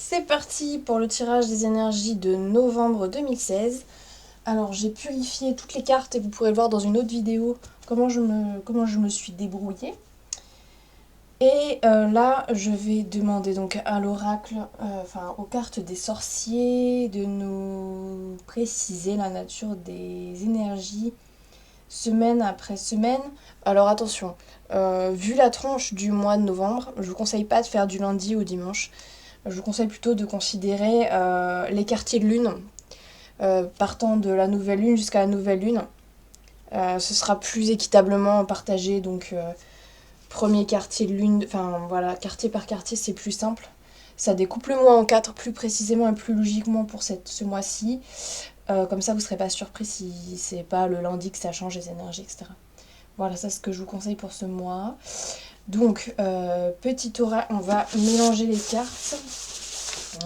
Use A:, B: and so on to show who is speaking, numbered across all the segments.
A: c'est parti pour le tirage des énergies de novembre 2016. Alors j'ai purifié toutes les cartes et vous pourrez voir dans une autre vidéo comment je me suis débrouillée. Et là je vais demander donc à l'oracle, aux cartes des sorciers de nous préciser la nature des énergies semaine après semaine. Alors attention, vu la tronche du mois de novembre, je vous conseille pas de faire du lundi au dimanche. Je vous conseille plutôt de considérer les quartiers de lune, partant de la nouvelle lune jusqu'à la nouvelle lune. Ce sera plus équitablement partagé, donc premier quartier de lune, quartier par quartier, c'est plus simple. Ça découpe le mois en 4 plus précisément et plus logiquement pour ce mois-ci. Comme ça, vous ne serez pas surpris si c'est pas le lundi que ça change les énergies, etc. Voilà, ça c'est ce que je vous conseille pour ce mois. Donc, petit aura, on va mélanger les cartes.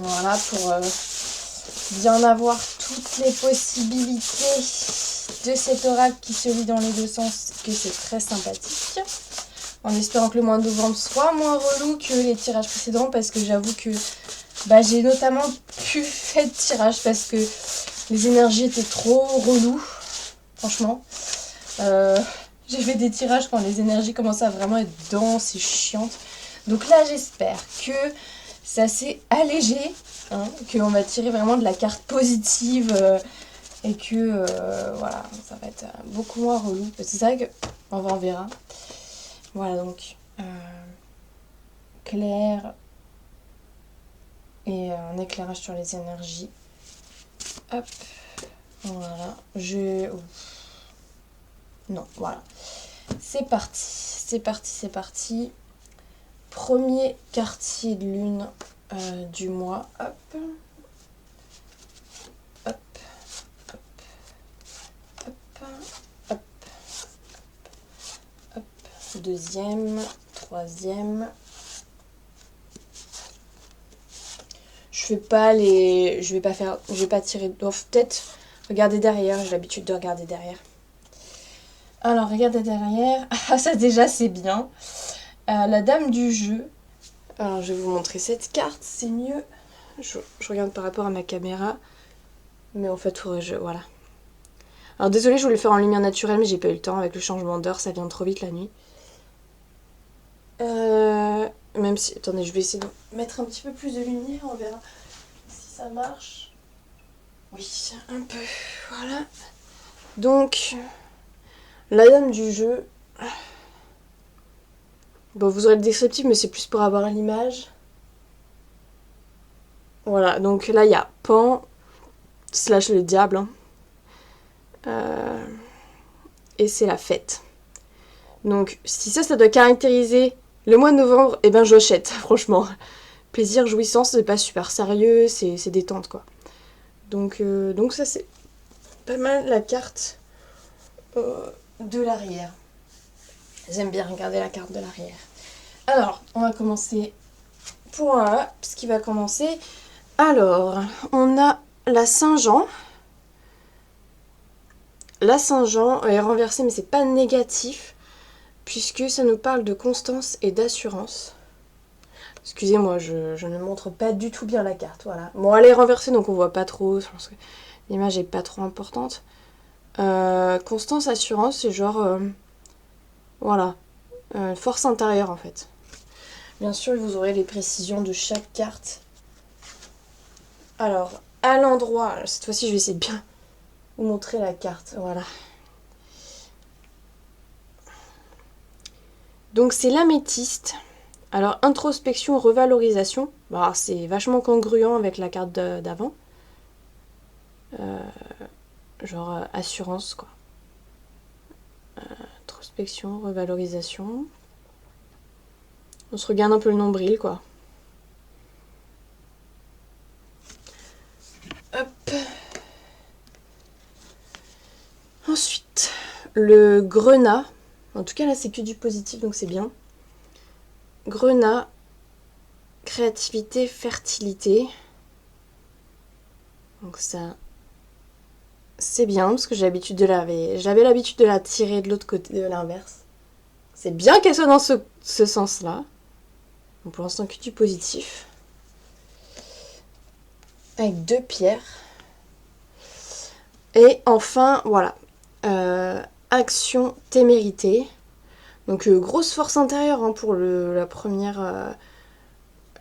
A: Voilà, pour bien avoir toutes les possibilités de cet oracle qui se lit dans les deux sens, que c'est très sympathique. En espérant que le mois de novembre soit moins relou que les tirages précédents, parce que j'avoue que j'ai notamment plus fait de tirage parce que les énergies étaient trop reloues, franchement. J'ai fait des tirages quand les énergies commençaient à vraiment être denses et chiantes. Donc là, j'espère que ça s'est allégé, hein, qu'on va tirer vraiment de la carte positive et que voilà, ça va être beaucoup moins relou. Parce que c'est vrai que on verra. Voilà, donc clair et un éclairage sur les énergies. Hop, voilà. Non, voilà. C'est parti, c'est parti, c'est parti. Premier quartier de lune du mois. Hop. Hop. Hop. Hop. Hop. Hop. Deuxième. Troisième. Je vais pas tirer. Peut-être regarder derrière. J'ai l'habitude de regarder derrière. Alors, regardez derrière. Ah, ça déjà, c'est bien. La dame du jeu. Alors, je vais vous montrer cette carte, c'est mieux. Je regarde par rapport à ma caméra. Mais en fait, voilà. Alors, désolée, je voulais le faire en lumière naturelle, mais j'ai pas eu le temps. Avec le changement d'heure, ça vient trop vite la nuit. Même si... Attendez, je vais essayer de mettre un petit peu plus de lumière. On verra si ça marche. Oui, un peu. Voilà. Donc... La dame du jeu. Bon, vous aurez le descriptif, mais c'est plus pour avoir l'image. Voilà, donc là, il y a Pan, / le diable. Et c'est la fête. Donc, si ça doit caractériser le mois de novembre, eh ben, j'achète, franchement. Plaisir, jouissance, c'est pas super sérieux, c'est détente, quoi. Donc ça, c'est pas mal la carte de l'arrière. J'aime bien regarder la carte de l'arrière. Alors, on va commencer pour ce qui va commencer. Alors, on a la Saint-Jean. La Saint-Jean est renversée, mais c'est pas négatif, puisque ça nous parle de constance et d'assurance. Excusez-moi, je ne montre pas du tout bien la carte, voilà. Bon, elle est renversée, donc on voit pas trop, je pense que l'image est pas trop importante. Constance, assurance, c'est genre... voilà. Force intérieure, en fait. Bien sûr, vous aurez les précisions de chaque carte. Alors, à l'endroit... Cette fois-ci, je vais essayer de bien vous montrer la carte, voilà. Donc, c'est l'améthyste. Alors, introspection, revalorisation. Bah, c'est vachement congruent avec la carte d'avant. Assurance, quoi. Introspection, revalorisation. On se regarde un peu le nombril, quoi. Hop. Ensuite, le grenat. En tout cas, là, c'est que du positif, donc c'est bien. Grenat, créativité, fertilité. Donc ça, c'est bien, parce que j'avais l'habitude de la tirer de l'autre côté, de l'inverse. C'est bien qu'elle soit dans ce sens-là. Donc pour l'instant, que du positif. avec 2 pierres. Et enfin, voilà, action témérité. Donc grosse force intérieure hein, pour la première,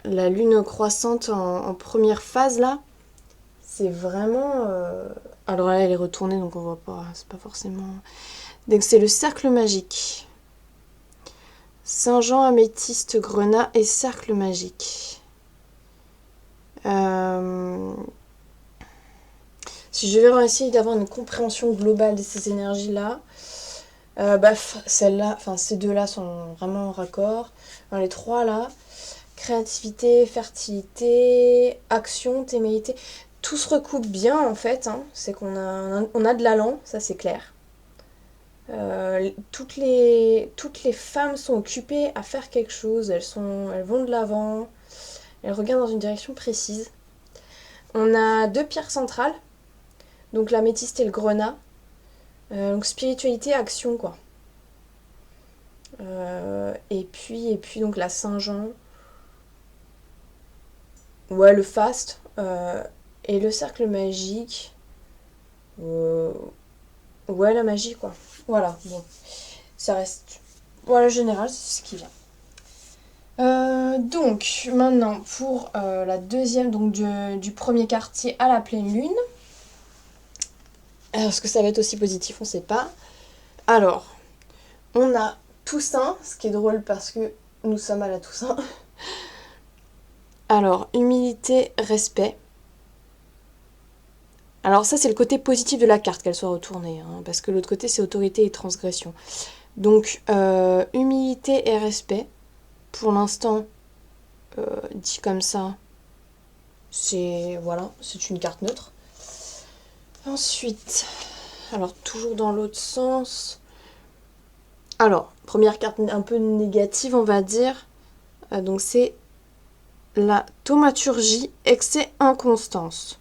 A: la lune croissante en première phase là. C'est vraiment... Alors là, elle est retournée, donc on voit pas, c'est pas forcément... Donc c'est le cercle magique. Saint-Jean, améthyste, grenat et cercle magique. Si je vais essayer d'avoir une compréhension globale de ces énergies-là, celles-là, enfin ces deux-là sont vraiment en raccord. Dans les trois là, créativité, fertilité, action, témérité, tout se recoupe bien en fait. Hein. C'est qu'on a de l'allant, ça c'est clair. Toutes les femmes sont occupées à faire quelque chose, elles vont de l'avant, elles regardent dans une direction précise. On a 2 pierres centrales, donc l'améthyste et le grenat. Donc spiritualité, action quoi. Et puis donc la Saint-Jean. Ouais, le faste. Et le cercle magique. Ouais, la magie quoi. Voilà, bon. Ça reste. Voilà, général, c'est ce qui vient. Donc maintenant pour la deuxième, donc du premier quartier à la pleine lune. Est-ce que ça va être aussi positif, on sait pas. Alors, on a Toussaint, ce qui est drôle parce que nous sommes à la Toussaint. Alors, humilité, respect. Alors ça, c'est le côté positif de la carte, qu'elle soit retournée, hein, parce que l'autre côté, c'est autorité et transgression. Donc, humilité et respect. Pour l'instant, dit comme ça, c'est une carte neutre. Ensuite, alors toujours dans l'autre sens. Alors, première carte un peu négative, on va dire. Donc c'est la thaumaturgie, excès, inconstance.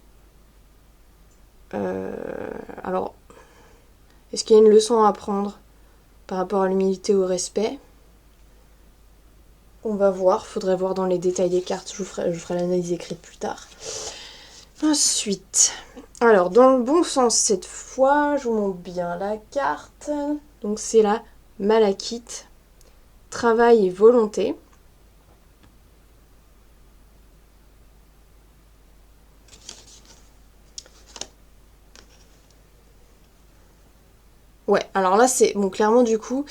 A: Alors, est-ce qu'il y a une leçon à apprendre par rapport à l'humilité ou au respect? On va voir, faudrait voir dans les détails des cartes, je ferai l'analyse écrite plus tard. Ensuite, alors dans le bon sens cette fois, je vous montre bien la carte. Donc c'est la malachite, travail et volonté. Ouais, alors là c'est bon clairement du coup,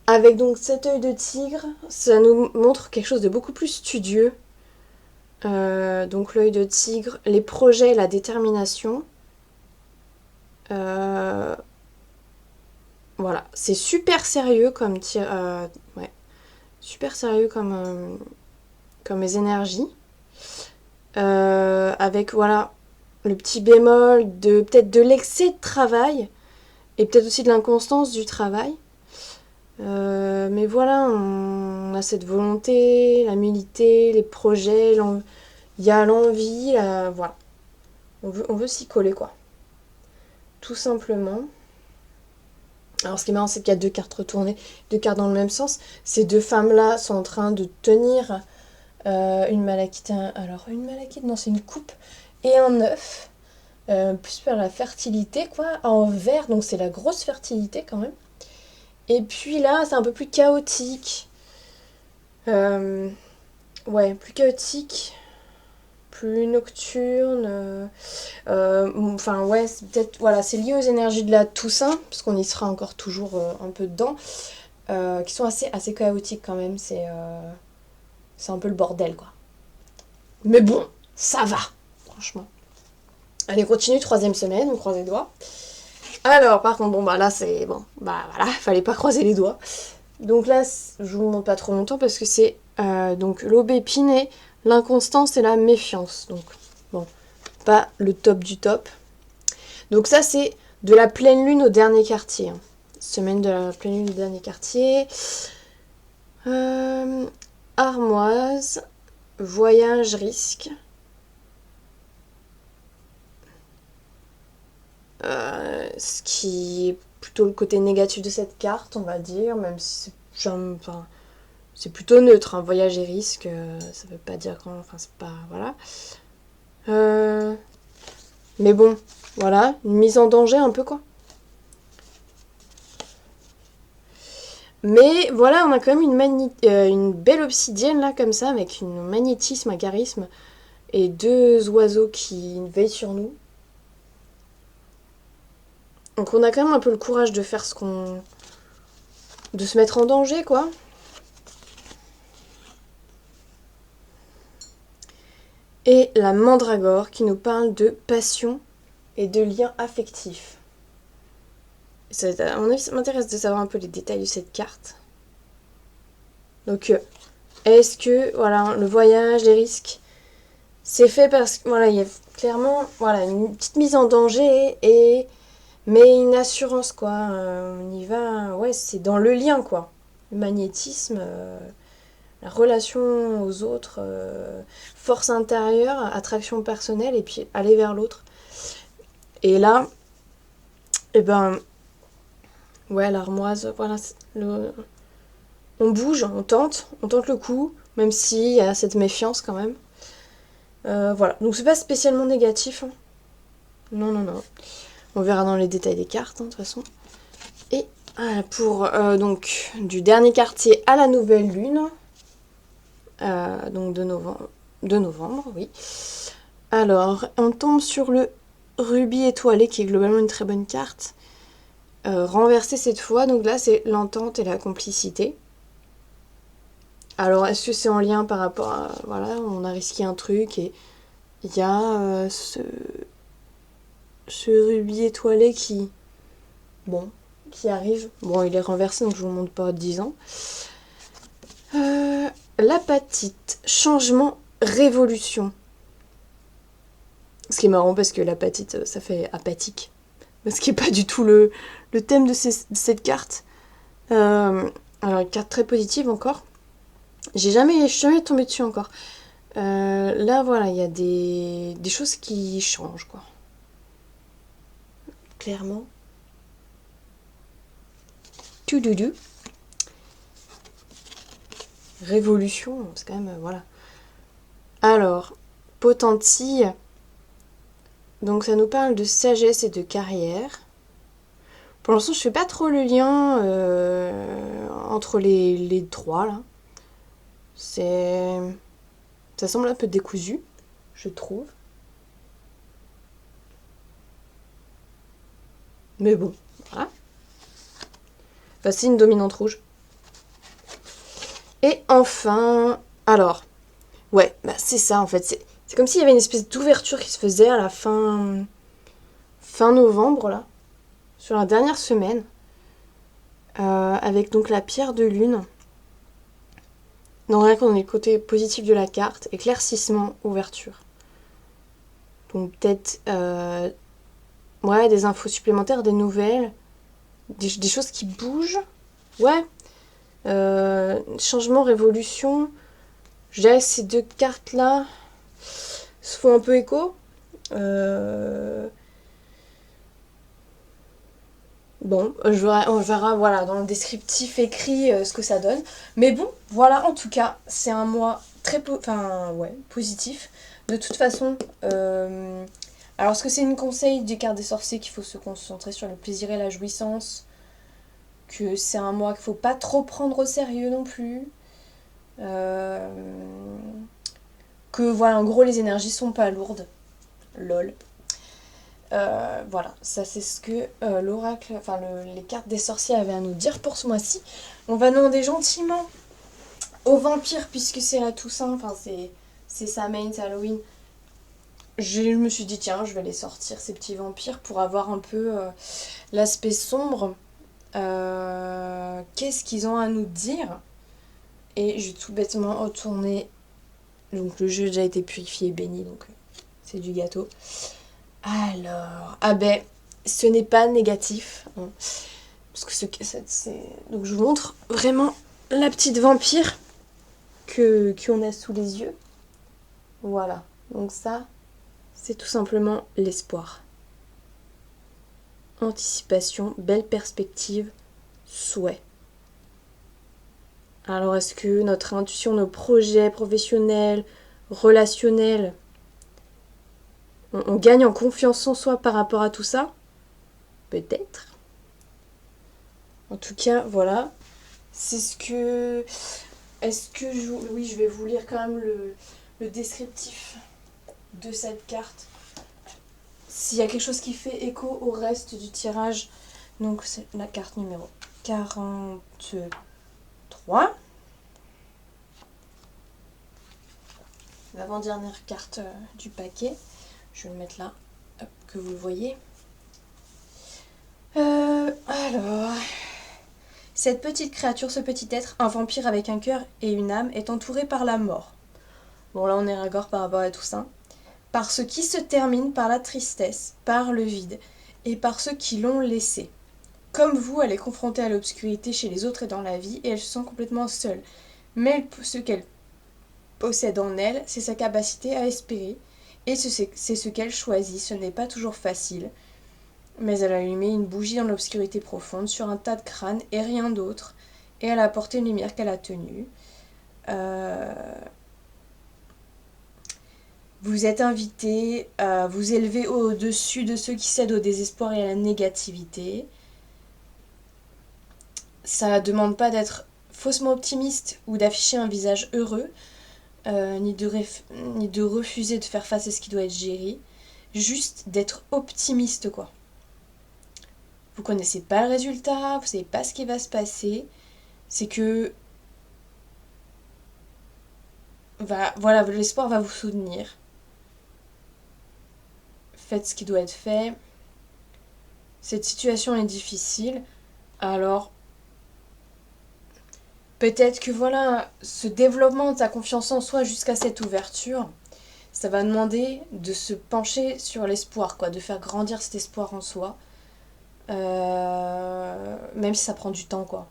A: avec donc cet œil de tigre, ça nous montre quelque chose de beaucoup plus studieux. Donc l'œil de tigre, les projets, la détermination. Voilà, c'est super sérieux comme ouais, super sérieux comme mes énergies. Avec voilà le petit bémol de peut-être de l'excès de travail et peut-être aussi de l'inconstance du travail. Mais voilà, on a cette volonté, l'humilité, les projets, il y a l'envie, voilà. On veut s'y coller quoi. Tout simplement. Alors ce qui est marrant, c'est qu'il y a 2 cartes retournées, 2 cartes dans le même sens. Ces 2 femmes-là sont en train de tenir une malachite. Alors une malachite, non, c'est une coupe et un œuf. Plus vers la fertilité, quoi, en vert, donc c'est la grosse fertilité quand même. Et puis là, c'est un peu plus chaotique. Ouais, plus chaotique, plus nocturne. Enfin, ouais, c'est peut-être. Voilà, c'est lié aux énergies de la Toussaint, parce qu'on y sera encore toujours un peu dedans, qui sont assez chaotiques quand même. C'est un peu le bordel, quoi. Mais bon, ça va, franchement. Allez, continue, 3e semaine, on croise les doigts. Alors, par contre, bon, bah là, c'est bon. Bah voilà, fallait pas croiser les doigts. Donc là, je vous montre pas trop longtemps parce que c'est donc l'aubépine, l'inconstance et la méfiance. Donc, bon, pas le top du top. Donc ça, c'est de la pleine lune au dernier quartier. Hein. Semaine de la pleine lune au dernier quartier. Armoise, voyage, risque. Ce qui est plutôt le côté négatif de cette carte, on va dire, même si c'est plutôt neutre, hein. Voyage et risque, ça veut pas dire grand, enfin c'est pas, voilà. Mais bon, voilà, une mise en danger un peu quoi. Mais voilà, on a quand même une belle obsidienne là comme ça, avec un magnétisme, un charisme, et 2 oiseaux qui veillent sur nous. Donc on a quand même un peu le courage de faire de se mettre en danger quoi. Et la mandragore qui nous parle de passion et de liens affectifs. Ça m'intéresse de savoir un peu les détails de cette carte. Donc, est-ce que, voilà, le voyage, les risques, c'est fait parce que, voilà, il y a clairement, voilà, une petite mise en danger mais une assurance, quoi. On y va, ouais, c'est dans le lien, quoi. Le magnétisme, la relation aux autres, force intérieure, attraction personnelle, et puis aller vers l'autre. Et là, eh ben, ouais, l'armoise, voilà, on bouge, on tente le coup, même s'il y a cette méfiance quand même. Voilà, donc c'est pas spécialement négatif. Hein. Non, non, non. On verra dans les détails des cartes, hein, de toute façon. Et pour donc du dernier quartier à la nouvelle lune, donc de novembre, oui. Alors, on tombe sur le rubis étoilé, qui est globalement une très bonne carte. Renversé cette fois, donc là c'est l'entente et la complicité. Alors, est-ce que c'est en lien par rapport à... Voilà, on a risqué un truc et il y a ce rubis étoilé qui... Bon, qui arrive. Bon, il est renversé, donc je vous montre pas 10 ans. L'apatite. Changement, révolution. Ce qui est marrant parce que l'apatite, ça fait apathique. Ce qui n'est pas du tout le thème de cette carte. Alors, une carte très positive encore. Je suis jamais tombée dessus encore. Là, voilà, il y a des choses qui changent, quoi. Clairement. Toudoudou. Révolution, c'est quand même... voilà. Alors, potentille. Donc, ça nous parle de sagesse et de carrière. Pour l'instant, je fais pas trop le lien entre les trois, là. Ça semble un peu décousu, je trouve. Mais bon, voilà. Enfin, c'est une dominante rouge. Et enfin, alors, ouais, bah c'est ça en fait. C'est comme s'il y avait une espèce d'ouverture qui se faisait à la fin novembre, là, sur la dernière semaine, avec donc la pierre de lune. Donc rien qu'on ait le côté positif de la carte, éclaircissement, ouverture. Donc peut-être ouais, des infos supplémentaires, des nouvelles, des choses qui bougent. Ouais. Changement, révolution. Je dirais que ces 2 cartes-là se font un peu écho. Bon, on verra voilà, dans le descriptif écrit ce que ça donne. Mais bon, voilà, en tout cas, c'est un mois très positif. De toute façon, alors est-ce que c'est une conseil des cartes des sorciers qu'il faut se concentrer sur le plaisir et la jouissance, que c'est un mois qu'il faut pas trop prendre au sérieux non plus, que voilà, en gros les énergies sont pas lourdes, lol. Voilà, ça c'est ce que l'oracle, enfin les cartes des sorciers avaient à nous dire pour ce mois-ci. On va demander gentiment aux vampires, puisque c'est la Toussaint, enfin c'est Samhain, c'est Halloween. Je me suis dit tiens, je vais les sortir ces petits vampires pour avoir un peu l'aspect sombre. Qu'est-ce qu'ils ont à nous dire? Et j'ai tout bêtement retourné. Donc le jeu a déjà été purifié et béni, donc c'est du gâteau. Alors, ah ben, ce n'est pas négatif. Hein, parce que donc je vous montre vraiment la petite vampire qu'on a sous les yeux. Voilà, donc ça, c'est tout simplement l'espoir. Anticipation, belle perspective, souhait. Alors est-ce que notre intuition, nos projets professionnels, relationnels on gagne en confiance en soi par rapport à tout ça. Peut-être. En tout cas, voilà. C'est ce que... Est-ce que je... Oui, je vais vous lire quand même le descriptif de cette carte. S'il y a quelque chose qui fait écho au reste du tirage, donc c'est la carte numéro 43. L'avant-dernière carte du paquet. Je vais le mettre là, hop, que vous le voyez. Alors... Cette petite créature, ce petit être, un vampire avec un cœur et une âme, est entouré par la mort. Bon, là, on est raccord par rapport à tout ça. Par ce qui se termine par la tristesse, par le vide, et par ceux qui l'ont laissé. Comme vous, elle est confrontée à l'obscurité chez les autres et dans la vie, et elle se sent complètement seule. Mais ce qu'elle possède en elle, c'est sa capacité à espérer, et c'est ce qu'elle choisit. Ce n'est pas toujours facile, mais elle a allumé une bougie dans l'obscurité profonde sur un tas de crânes et rien d'autre, et elle a apporté une lumière qu'elle a tenue. Vous êtes invité à vous élever au-dessus de ceux qui cèdent au désespoir et à la négativité. Ça ne demande pas d'être faussement optimiste ou d'afficher un visage heureux, ni de refuser de faire face à ce qui doit être géré, juste d'être optimiste, quoi. Vous connaissez pas le résultat, vous savez pas ce qui va se passer, c'est que voilà, l'espoir va vous soutenir. Faites ce qui doit être fait. Cette situation est difficile, alors peut-être que voilà, ce développement de ta confiance en soi jusqu'à cette ouverture, ça va demander de se pencher sur l'espoir, quoi, de faire grandir cet espoir en soi, même si ça prend du temps, quoi.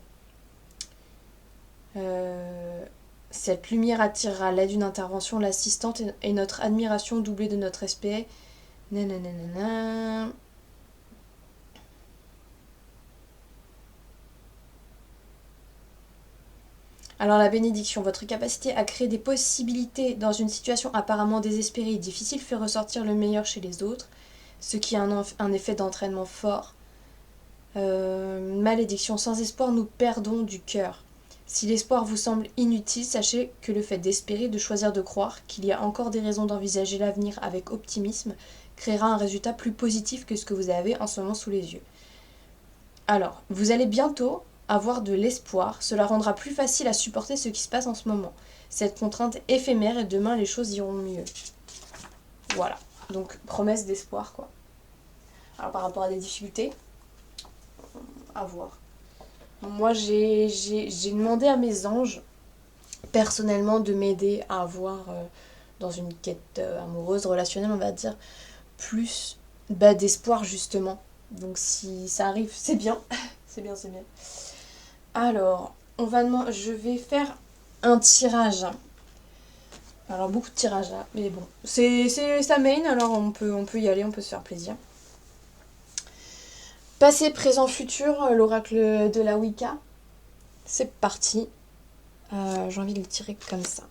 A: Cette lumière attirera l'aide d'une intervention, l'assistante et notre admiration doublée de notre respect. Nanana. Alors la bénédiction, votre capacité à créer des possibilités dans une situation apparemment désespérée et difficile fait ressortir le meilleur chez les autres, ce qui a un effet d'entraînement fort. Malédiction, sans espoir nous perdons du cœur. Si l'espoir vous semble inutile, sachez que le fait d'espérer, de choisir de croire qu'il y a encore des raisons d'envisager l'avenir avec optimisme, créera un résultat plus positif que ce que vous avez en ce moment sous les yeux. Alors, vous allez bientôt avoir de l'espoir, cela rendra plus facile à supporter ce qui se passe en ce moment. Cette contrainte est éphémère et demain les choses iront mieux. Voilà, donc promesse d'espoir, quoi. Alors par rapport à des difficultés, à voir. Moi j'ai demandé à mes anges, personnellement, de m'aider à avoir, dans une quête amoureuse, relationnelle on va dire, plus d'espoir justement. Donc si ça arrive, c'est bien. c'est bien. Alors, je vais faire un tirage. Alors beaucoup de tirages là, mais bon, c'est sa main, alors on peut y aller, on peut se faire plaisir. Passé, présent, futur, l'oracle de la Wicca. C'est parti. J'ai envie de le tirer comme ça.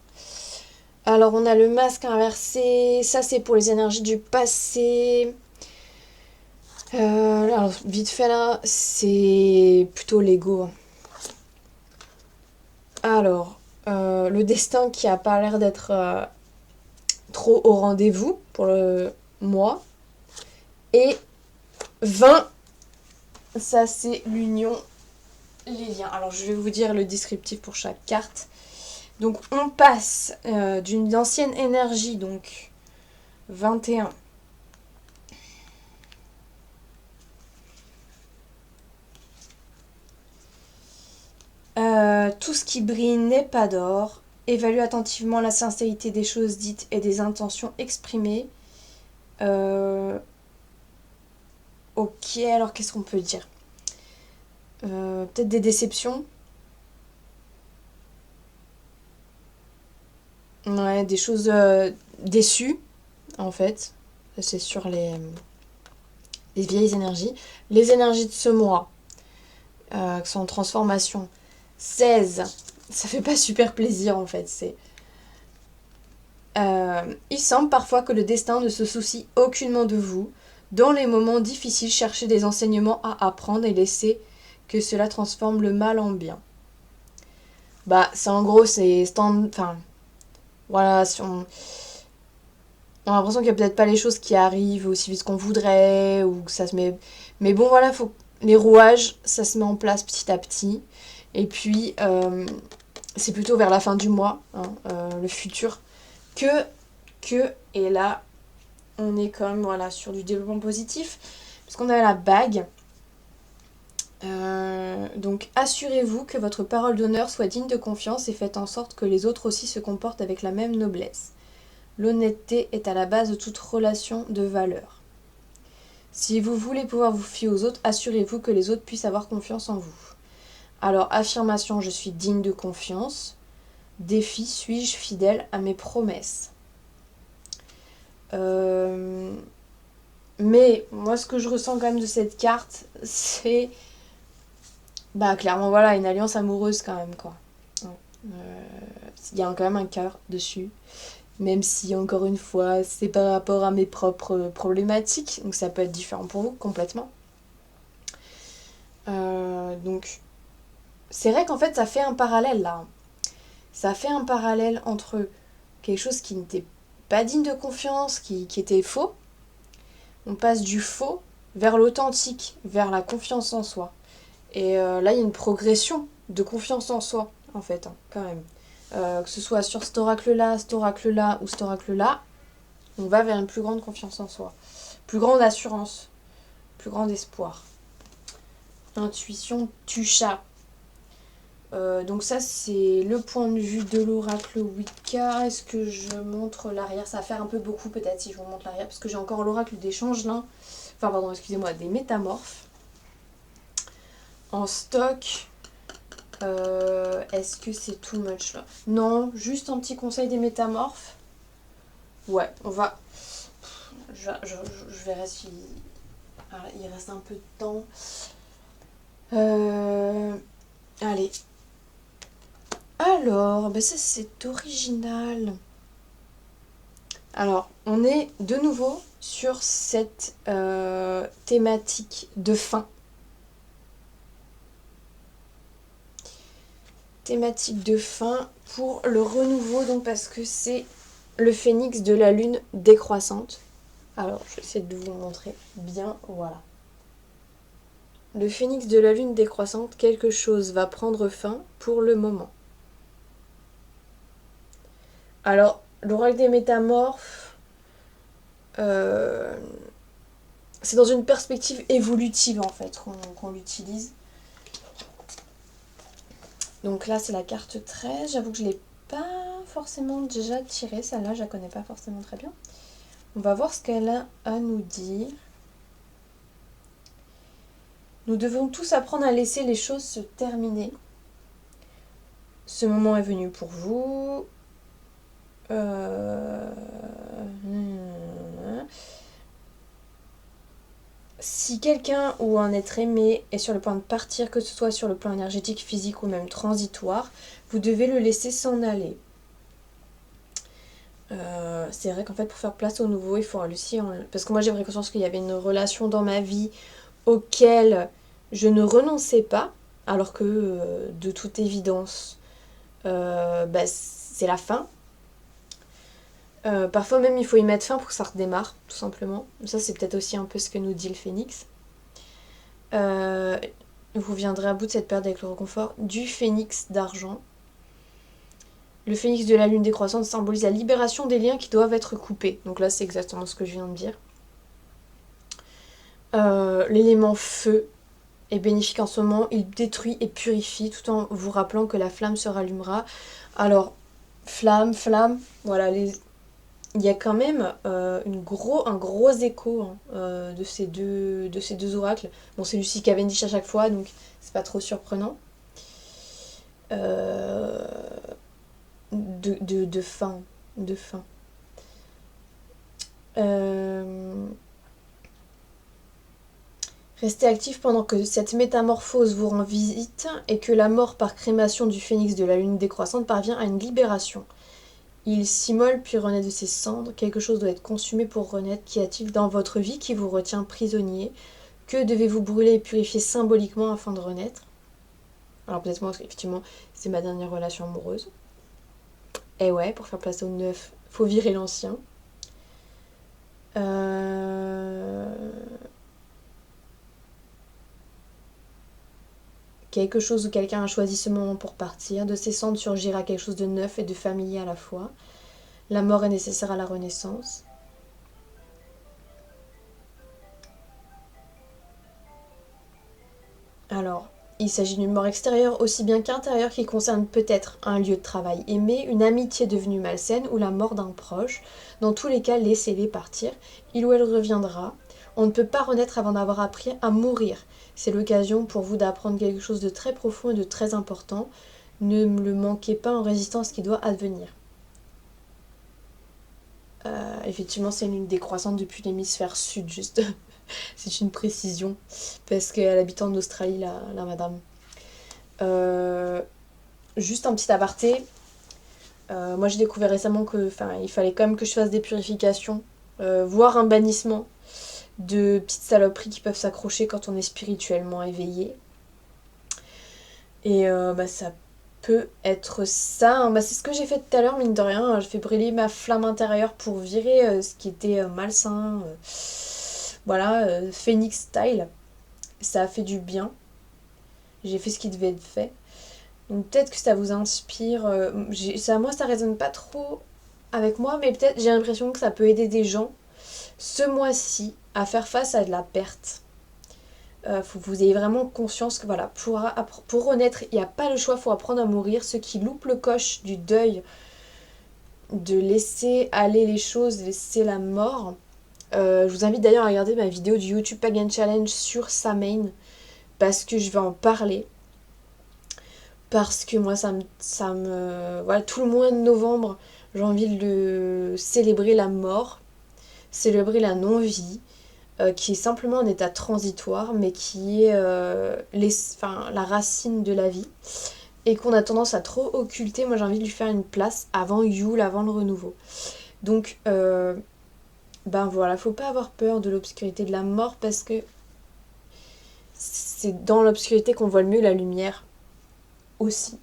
A: Alors on a le masque inversé, ça c'est pour les énergies du passé. Alors vite fait là, c'est plutôt l'ego. Alors, le destin qui a pas l'air d'être trop au rendez-vous pour le mois. Et 20, ça c'est l'union, les liens. Alors je vais vous dire le descriptif pour chaque carte. Donc on passe d'une ancienne énergie, donc 21. Tout ce qui brille n'est pas d'or. Évalue attentivement la sincérité des choses dites et des intentions exprimées. Ok, alors qu'est-ce qu'on peut dire ? Peut-être des déceptions. Ouais, des choses déçues, en fait. C'est sur les vieilles énergies. Les énergies de ce mois, qui sont en transformation. 16, ça fait pas super plaisir, en fait. C'est Il semble parfois que le destin ne se soucie aucunement de vous. Dans les moments difficiles, cherchez des enseignements à apprendre et laissez que cela transforme le mal en bien. Bah, c'est en gros, c'est stand... Enfin, voilà, si on a l'impression qu'il n'y a peut-être pas les choses qui arrivent aussi vite qu'on voudrait, ou que ça se met... Mais bon, voilà, faut... les rouages, ça se met en place petit à petit. Et puis, c'est plutôt vers la fin du mois, hein, le futur, et là, on est quand même voilà, sur du développement positif, parce qu'on a la bague. Donc assurez-vous que votre parole d'honneur soit digne de confiance et faites en sorte que les autres aussi se comportent avec la même noblesse. L'honnêteté est à la base de toute relation de valeur. Si vous voulez pouvoir vous fier aux autres, assurez-vous que les autres puissent avoir confiance en vous. Alors, affirmation, je suis digne de confiance. Défi, suis-je fidèle à mes promesses. Mais moi, ce que je ressens quand même de cette carte, c'est... Bah, clairement, voilà, une alliance amoureuse quand même, quoi. Il y a quand même un cœur dessus. Même si, encore une fois, c'est par rapport à mes propres problématiques. Donc ça peut être différent pour vous, complètement. Donc, c'est vrai qu'en fait, ça fait un parallèle, là. Ça fait un parallèle entre quelque chose qui n'était pas digne de confiance, qui était faux. On passe du faux vers l'authentique, vers la confiance en soi. Et là, il y a une progression de confiance en soi, en fait, hein, quand même. Que ce soit sur cet oracle-là ou cet oracle-là, on va vers une plus grande confiance en soi. Plus grande assurance, plus grand espoir. Intuition, Tucha. Donc ça, c'est le point de vue de l'oracle Wicca. Est-ce que je montre l'arrière? Ça va faire un peu beaucoup peut-être si je vous montre l'arrière, parce que j'ai encore l'oracle des changelins. Enfin, pardon, excusez-moi, des métamorphes. En stock. Est-ce que c'est too much là? Non, juste un petit conseil des métamorphes. Ouais, on va... Je verrai si... Alors, il reste un peu de temps. Allez. Alors, ben ça c'est original. Alors, on est de nouveau sur cette thématique de fin. Thématique de fin pour le renouveau, donc parce que c'est le phénix de la lune décroissante. Alors, je vais essayer de vous montrer bien, voilà. Le phénix de la lune décroissante, quelque chose va prendre fin pour le moment. Alors, l'oracle des métamorphes, c'est dans une perspective évolutive en fait qu'on l'utilise. Donc là, c'est la carte 13. J'avoue que je ne l'ai pas forcément déjà tirée. Celle-là, je la connais pas forcément très bien. On va voir ce qu'elle a à nous dire. Nous devons tous apprendre à laisser les choses se terminer. Ce moment est venu pour vous. Si quelqu'un ou un être aimé est sur le point de partir, que ce soit sur le plan énergétique, physique ou même transitoire, vous devez le laisser s'en aller. C'est vrai qu'en fait, pour faire place au nouveau, il faut aussi... Parce que moi, j'ai pris conscience qu'il y avait une relation dans ma vie auquel je ne renonçais pas, alors que, de toute évidence, c'est la fin. Parfois même il faut y mettre fin pour que ça redémarre, tout simplement. Ça c'est peut-être aussi un peu ce que nous dit le phénix. Vous viendrez à bout de cette perte avec le réconfort du phénix d'argent. Le phénix de la lune décroissante symbolise la libération des liens qui doivent être coupés. Donc là c'est exactement ce que je viens de dire. L'élément feu est bénéfique en ce moment. Il détruit et purifie tout en vous rappelant que la flamme se rallumera. Alors, flamme, voilà, il y a quand même un gros écho de ces deux oracles. Bon, c'est Lucie Cavendish à chaque fois, donc c'est pas trop surprenant. De fin. Restez actif pendant que cette métamorphose vous rend visite et que la mort par crémation du phénix de la lune décroissante parvient à une libération. Il s'immole puis renaît de ses cendres. Quelque chose doit être consumé pour renaître. Qu'y a-t-il dans votre vie qui vous retient prisonnier? Que devez-vous brûler et purifier symboliquement afin de renaître? Alors peut-être moi, parce qu'effectivement, c'est ma dernière relation amoureuse. Et ouais, pour faire place au neuf, faut virer l'ancien. Quelque chose où quelqu'un a choisi ce moment pour partir. De ses cendres surgira quelque chose de neuf et de familier à la fois. La mort est nécessaire à la renaissance. Alors, il s'agit d'une mort extérieure aussi bien qu'intérieure qui concerne peut-être un lieu de travail aimé, une amitié devenue malsaine ou la mort d'un proche. Dans tous les cas, laissez-les partir. Il ou elle reviendra. On ne peut pas renaître avant d'avoir appris à mourir. C'est l'occasion pour vous d'apprendre quelque chose de très profond et de très important. Ne le manquez pas en résistant à ce qui doit advenir. Effectivement, c'est une lune décroissante depuis l'hémisphère sud, juste. C'est une précision. Parce qu'elle habite en Australie, la madame. Juste un petit aparté. Moi, j'ai découvert récemment il fallait quand même que je fasse des purifications, voire un bannissement de petites saloperies qui peuvent s'accrocher quand on est spirituellement éveillé. Et ça peut être ça. Hein. C'est ce que j'ai fait tout à l'heure, mine de rien. J'ai fait brûler ma flamme intérieure pour virer ce qui était malsain. Voilà, Phoenix style. Ça a fait du bien. J'ai fait ce qui devait être fait. Donc peut-être que ça vous inspire. Moi, ça résonne pas trop avec moi, mais peut-être j'ai l'impression que ça peut aider des gens ce mois-ci à faire face à de la perte. Faut que vous ayez vraiment conscience que voilà, pour renaître, il n'y a pas le choix, il faut apprendre à mourir. Ceux qui loupent le coche du deuil, de laisser aller les choses, de laisser la mort. Je vous invite d'ailleurs à regarder ma vidéo du YouTube Pagan Challenge sur Samhain, parce que je vais en parler. Parce que moi, voilà, tout le mois de novembre, j'ai envie de célébrer la mort, célébrer la non-vie, qui est simplement un état transitoire, mais qui est la racine de la vie, et qu'on a tendance à trop occulter. Moi, j'ai envie de lui faire une place avant Yule, avant le renouveau. Donc, voilà, faut pas avoir peur de l'obscurité de la mort, parce que c'est dans l'obscurité qu'on voit le mieux la lumière aussi.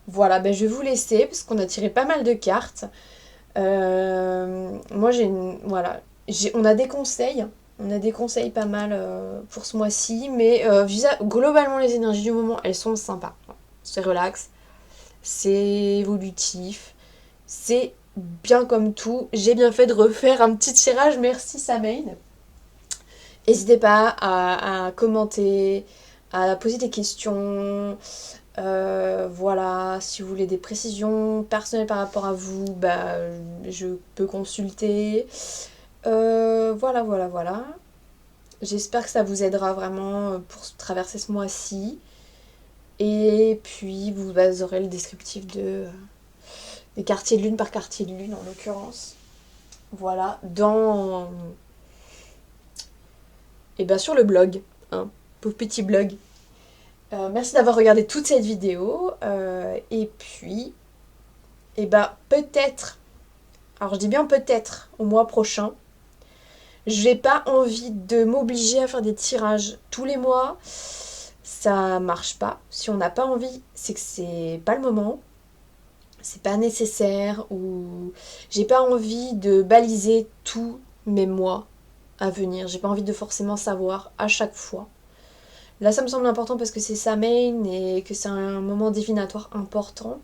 A: Voilà, je vais vous laisser parce qu'on a tiré pas mal de cartes. Moi on a des conseils. On a des conseils pas mal pour ce mois-ci, mais globalement les énergies du moment, elles sont sympas. C'est relax, c'est évolutif, c'est bien comme tout. J'ai bien fait de refaire un petit tirage, merci Samhain. N'hésitez pas à commenter, à poser des questions. Voilà, si vous voulez des précisions personnelles par rapport à vous, je peux consulter. Voilà. J'espère que ça vous aidera vraiment pour traverser ce mois-ci. Et puis vous aurez le descriptif des quartiers de lune par quartier de lune en l'occurrence. Voilà, sur le blog, hein, pauvre petit blog. Merci d'avoir regardé toute cette vidéo. Et puis, peut-être, alors je dis bien peut-être, au mois prochain, j'ai pas envie de m'obliger à faire des tirages tous les mois. Ça marche pas. Si on n'a pas envie, c'est que c'est pas le moment. C'est pas nécessaire, ou j'ai pas envie de baliser tous mes mois à venir. J'ai pas envie de forcément savoir à chaque fois. Là, ça me semble important parce que c'est Samhain et que c'est un moment divinatoire important.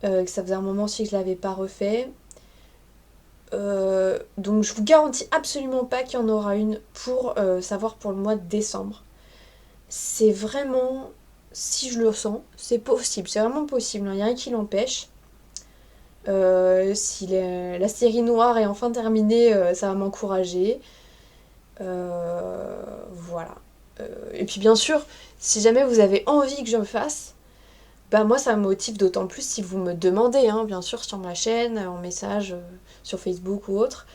A: Que ça faisait un moment aussi que je l'avais pas refait. Donc je vous garantis absolument pas qu'il y en aura une pour savoir pour le mois de décembre. C'est vraiment, si je le sens, c'est possible, c'est vraiment possible, il n'y a rien qui l'empêche. Si la série noire est enfin terminée, ça va m'encourager. Voilà. Et puis bien sûr, si jamais vous avez envie que je le fasse, moi ça me motive d'autant plus si vous me demandez, hein, bien sûr, sur ma chaîne, en message, sur Facebook ou autre,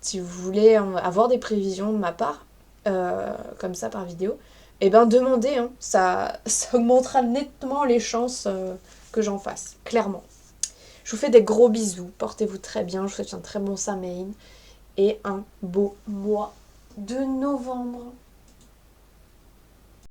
A: si vous voulez avoir des prévisions de ma part, comme ça par vidéo, demandez, hein, ça augmentera nettement les chances que j'en fasse, clairement.
B: Je vous fais des gros bisous, portez-vous très bien, je vous souhaite un très bon Samhain et un beau mois de novembre.